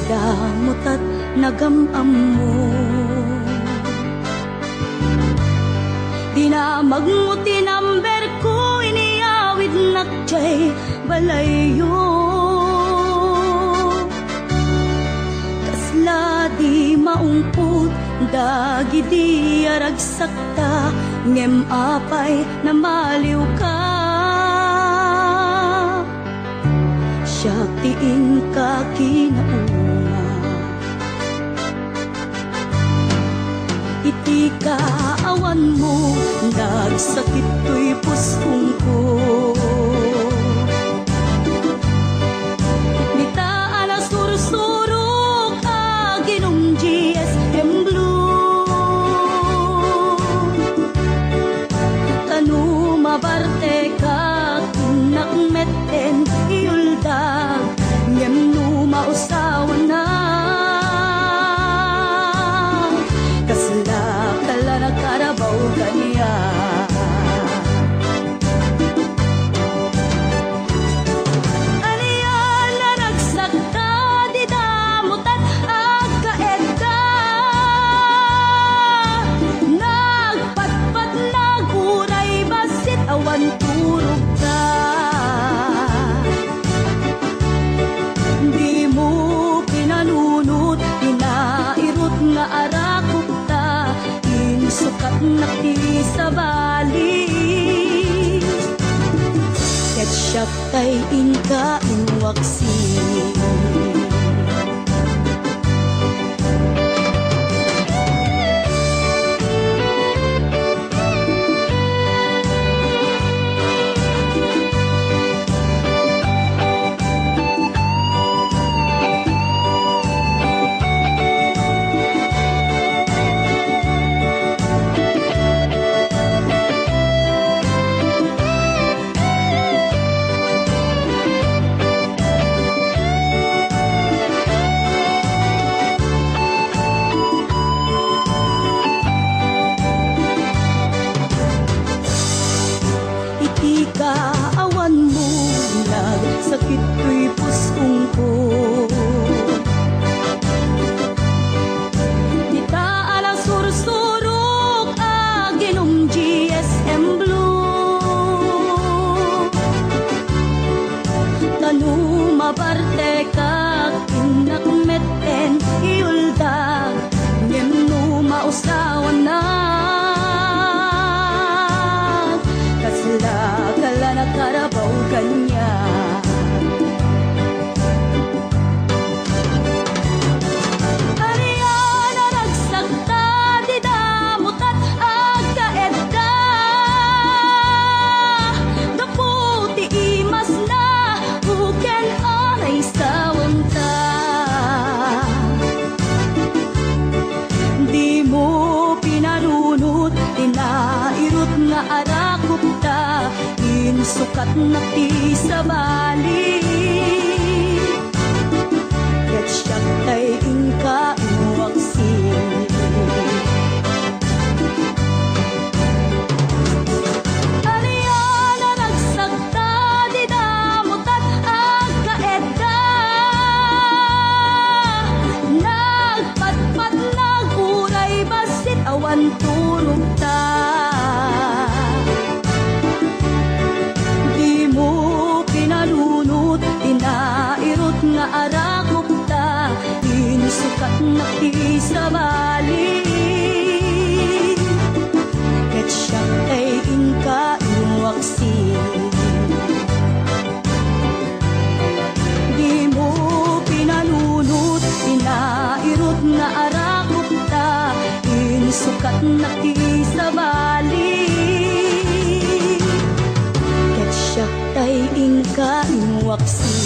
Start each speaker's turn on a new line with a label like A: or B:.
A: damot at nagamam mo. Dinamag mo tinamber ko, iniawid nakjay balayo. Kasla di maungput, dagi di aragsakta, ngem apay na maliw ka. Siyak tiin ka kinaunga, iti kaawan mo, nagsakit to'y puspong ko. Bitaan na sursurok, aginong GSM Blue. Tanu mabarte ka, kinakmeten iuldag, ngem no mausawan na. Kasla kala na karabaw kaniya. Aniyan na nagsagta, di damutan agkaedda. Nagpatpat naguray, basit awan turog ka. Di mo pinanunot, pinairot nga arakot ta, insukat na ti sa bali. Ketchup tay inka inwaksi. Kaawan mo, nagsakit ko'y puspong ko. Ditaan ang sursurok, aginong GSM Blue. Tanu mabarte ka, kinakmeten iuldag, ngem no mausawan na. Kasla kala na karabaw kanya. Ariyan na nagsagta, di damot at agkaedda. Daputi imas na, buken anay sawang ta. Di mo pinanunot, tinairot nga arakot ta, insukat na ti sa bali. Ketchup tay inka inwaksi. Ariyan na nagsagta, di damot at agkaedda. Nagpatpat naguray, basit awan turog ta. Di mo pinanunot, tinairot nga arakot ta, insukat na ti sa bali. Ketchup tay inka inwaksi. Di mo pinanunot, tinairot nga arakot ta, insukat na ti sa bali. Ketchup tay inka inwaksi.